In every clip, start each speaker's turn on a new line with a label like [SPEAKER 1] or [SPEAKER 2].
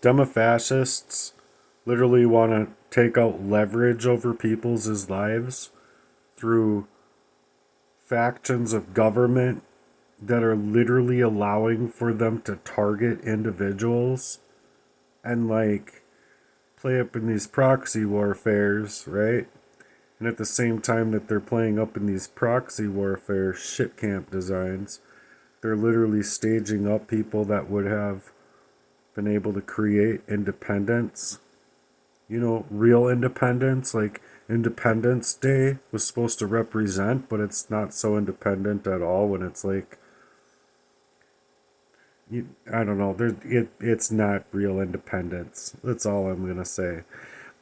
[SPEAKER 1] Demofascists literally want to take out leverage over people's lives through factions of government that are literally allowing for them to target individuals and like play up in these proxy warfares, right? And at the same time that they're playing up in these proxy warfare shit camp designs, they're literally staging up people that would have been able to create independence. You know, real independence, like Independence Day was supposed to represent, but it's not so independent at all when it's like, I don't know, it's not real independence. That's all I'm going to say.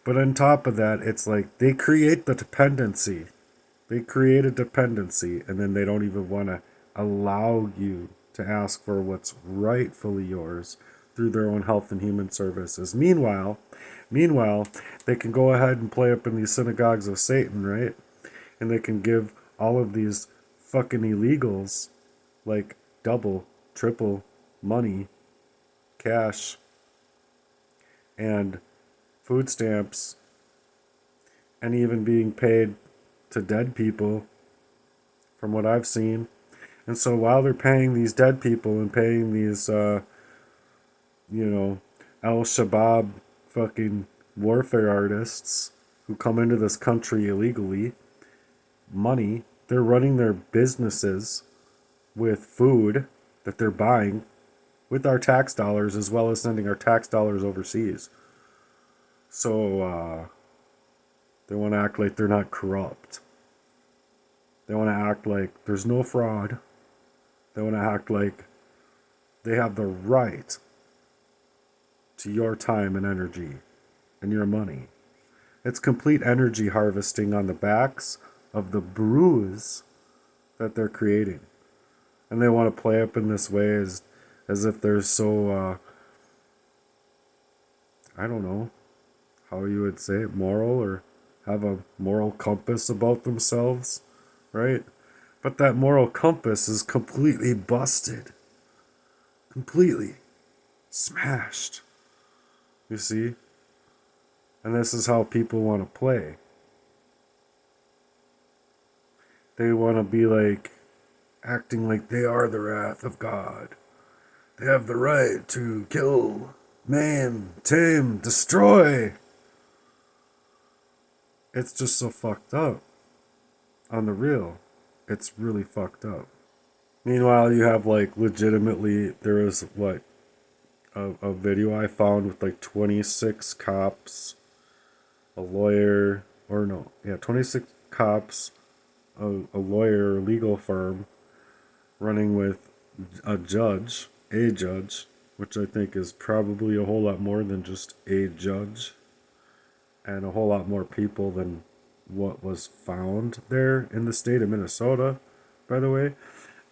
[SPEAKER 1] But on top of that, it's like they create the dependency. They create a dependency, and then they don't even want to allow you to ask for what's rightfully yours through their own health and human services. Meanwhile, they can go ahead and play up in these synagogues of Satan, right? And they can give all of these fucking illegals like double, triple money, cash, and food stamps, and even being paid to dead people, from what I've seen. And so while they're paying these dead people and paying these, Al Shabaab fucking warfare artists who come into this country illegally money, they're running their businesses with food that they're buying with our tax dollars as well as sending our tax dollars overseas. So they want to act like they're not corrupt. They want to act like there's no fraud. They want to act like they have the right to your time and energy and your money. It's complete energy harvesting on the backs of the brews that they're creating. And they want to play up in this way as if they're so, I don't know how you would say it, moral, or have a moral compass about themselves, right? But that moral compass is completely busted. Completely smashed. You see? And this is how people want to play. They want to be like, acting like they are the wrath of God. They have the right to kill, maim, tame, destroy. It's just so fucked up. On the real, it's really fucked up. Meanwhile, you have like legitimately, there was what, a video I found with like 26 cops, a lawyer, or no, yeah, 26 cops, a lawyer, a legal firm, running with a judge, which I think is probably a whole lot more than just a judge, and a whole lot more people than what was found there in the state of Minnesota, by the way.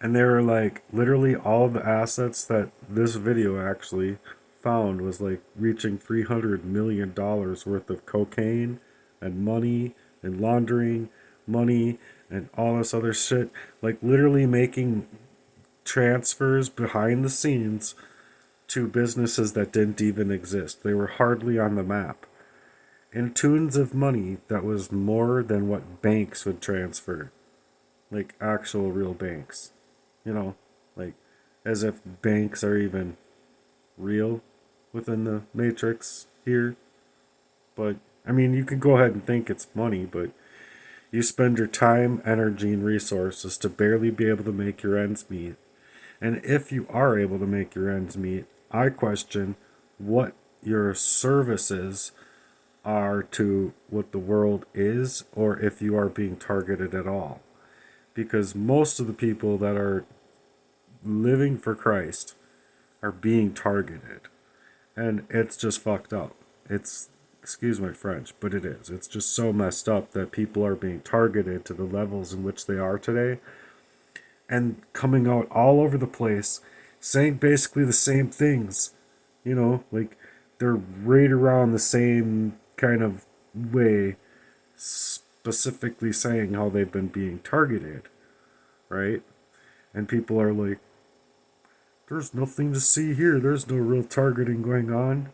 [SPEAKER 1] And they were like, literally all the assets that this video actually found was like reaching $300 million worth of cocaine and money and laundering money and all this other shit. Like literally making transfers behind the scenes to businesses that didn't even exist. They were hardly on the map. And tunes of money that was more than what banks would transfer. Like actual real banks. You know, like as if banks are even real within the matrix here. But I mean, you can go ahead and think it's money, but you spend your time, energy, and resources to barely be able to make your ends meet. And if you are able to make your ends meet, I question what your services are to what the world is, or if you are being targeted at all. Because most of the people that are living for Christ are being targeted. And it's just fucked up. It's, excuse my French, but it is. It's just so messed up that people are being targeted to the levels in which they are today and coming out all over the place saying basically the same things. You know, like they're right around the same kind of way, specifically saying how they've been being targeted, right? And people are like, there's nothing to see here. There's no real targeting going on.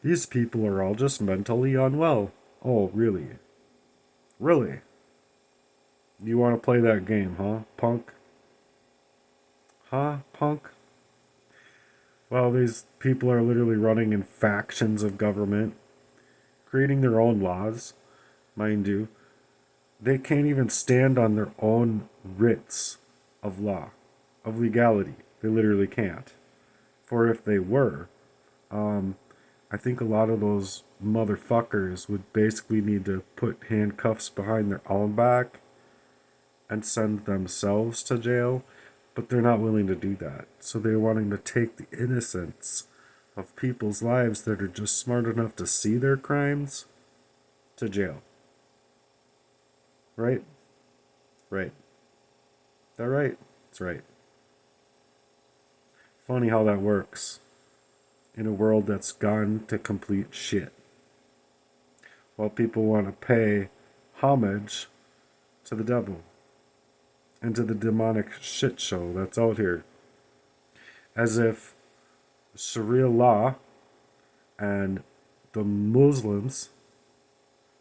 [SPEAKER 1] These people are all just mentally unwell. Oh, really? Really? You want to play that game, huh, punk? Huh, punk? Well, these people are literally running in factions of government, creating their own laws, mind you. They can't even stand on their own writs of law, of legality. They literally can't. For if they were, I think a lot of those motherfuckers would basically need to put handcuffs behind their own back and send themselves to jail, but they're not willing to do that. So they're wanting to take the innocence of people's lives that are just smart enough to see their crimes to jail. Right? Right. That right? That's right. Funny how that works in a world that's gone to complete shit. While people want to pay homage to the devil and to the demonic shit show that's out here. As if Sharia law and the Muslims,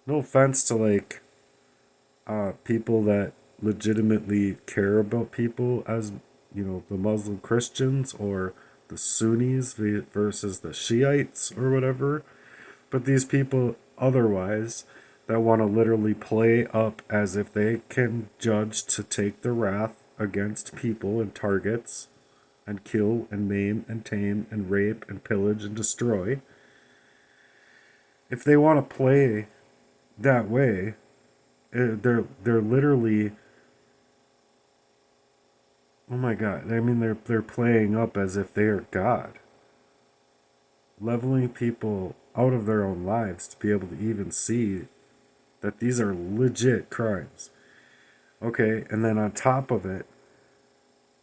[SPEAKER 1] no offense to like people that legitimately care about people as, the Muslim Christians or the Sunnis versus the Shiites or whatever, but these people otherwise that want to literally play up as if they can judge to take the wrath against people and targets and kill and maim and tame and rape and pillage and destroy. If they want to play that way, they're literally, oh my god, I mean they're playing up as if they are God, leveling people out of their own lives to be able to even see that these are legit crimes. Okay, and then on top of it,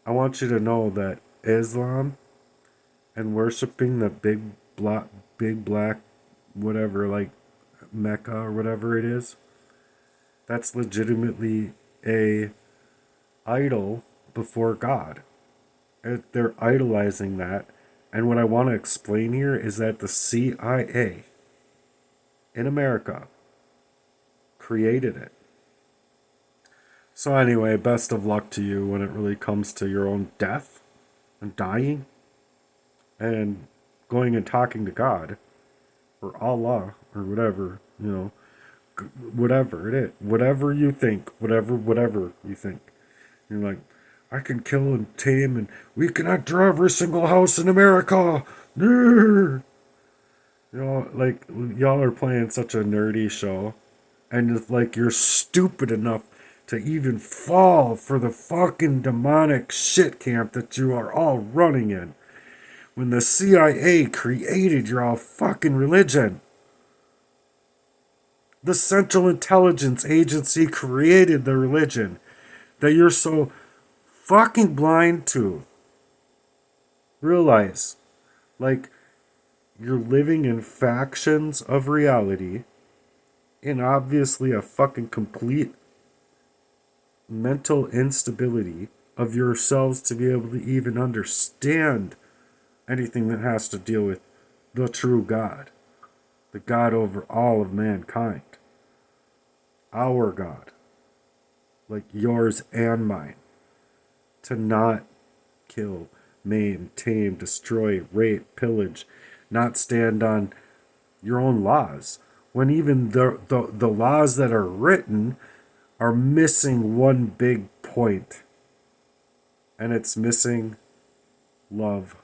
[SPEAKER 1] I want you to know that Islam and worshiping the big black, whatever, like Mecca or whatever it is, that's legitimately a idol before God. They're idolizing that. And what I want to explain here is that the CIA in America created it. So anyway, best of luck to you when it really comes to your own death and dying and going and talking to God or Allah or whatever, whatever it is, whatever you think, whatever you think. You're like, I can kill and tame and we can enter every single house in America. Like y'all are playing such a nerdy show, and it's like you're stupid enough to even fall for the fucking demonic shit camp that you are all running in. When the CIA created your all fucking religion. The Central Intelligence Agency created the religion that you're so fucking blind to. Realize, like, you're living in factions of reality and obviously a fucking complete mental instability of yourselves to be able to even understand anything that has to deal with the true God, the God over all of mankind, our God, like yours and mine, to not kill, maim, tame, destroy, rape, pillage, not stand on your own laws, when even the laws that are written are missing one big point, and it's missing love.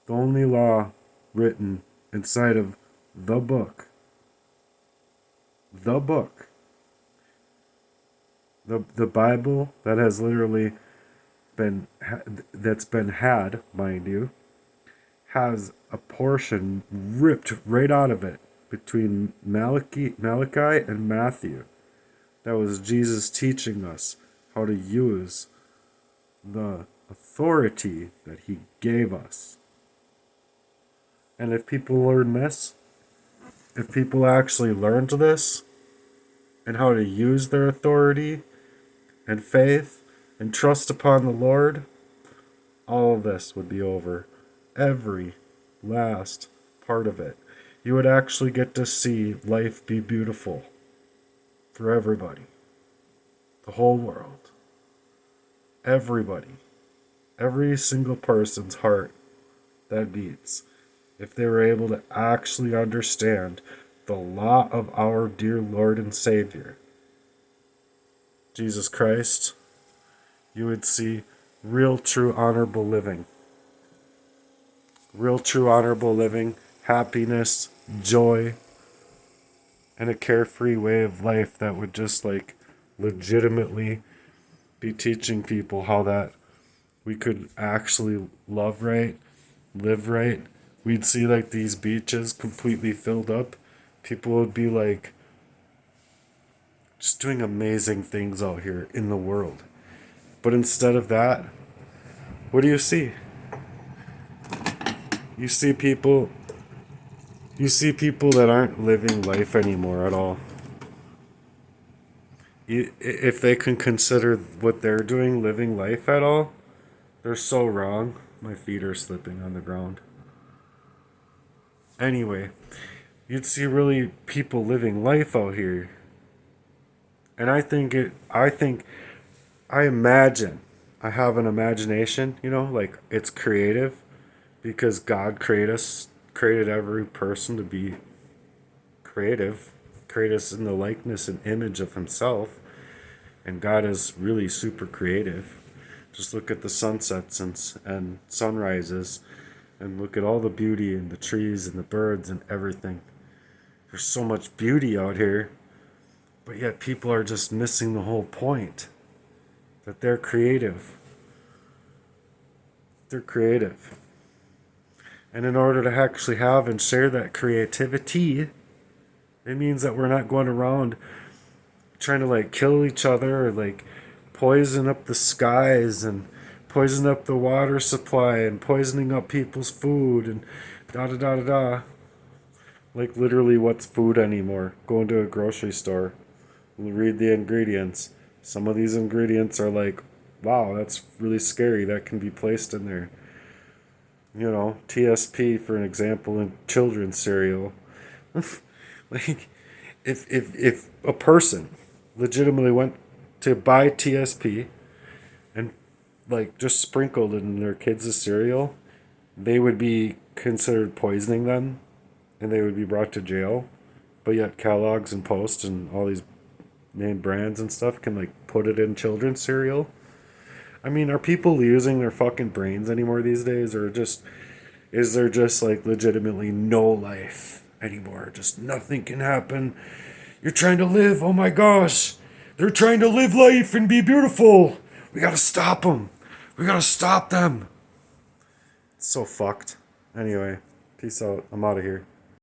[SPEAKER 1] The only law written inside of the book, the book, the Bible that has literally that's been had, mind you, has a portion ripped right out of it between Malachi and Matthew. That was Jesus teaching us how to use the authority that he gave us. And if people learn this, if people actually learned this and how to use their authority and faith and trust upon the Lord, all of this would be over. Every last part of it. You would actually get to see life be beautiful for everybody, the whole world, everybody, every single person's heart that beats. If they were able to actually understand the law of our dear Lord and Savior, Jesus Christ, you would see real, true, honorable living. Real, true, honorable living, happiness, joy, and a carefree way of life that would just like legitimately be teaching people how that we could actually love right, live right. We'd see like these beaches completely filled up. People would be like just doing amazing things out here in the world. But instead of that, what do you see? You see people that aren't living life anymore at all. If they can consider what they're doing living life at all, they're so wrong. My feet are slipping on the ground. Anyway, you'd see really people living life out here. And I imagine, I have an imagination, like it's creative because God created every person to be creative, create us in the likeness and image of himself. And God is really super creative. Just look at the sunsets and sunrises and look at all the beauty and the trees and the birds and everything. There's so much beauty out here, but yet people are just missing the whole point. That they're creative. They're creative. And in order to actually have and share that creativity, it means that we're not going around trying to like kill each other or like poison up the skies and poison up the water supply and poisoning up people's food and da da da da da. Like literally what's food anymore? Go into a grocery store and read the ingredients. Some of these ingredients are like, wow, that's really scary. That can be placed in there. TSP for an example in children's cereal. Like if a person legitimately went to buy TSP and like just sprinkled it in their kids' cereal, they would be considered poisoning them and they would be brought to jail. But yet Kellogg's and Post and all these name brands and stuff can like put it in children's cereal. I mean, are people using their fucking brains anymore these days, or is there just like legitimately no life anymore? Just nothing can happen. You're trying to live. Oh my gosh. They're trying to live life and be beautiful. We gotta stop them. We gotta stop them. It's so fucked. Anyway, peace out. I'm out of here.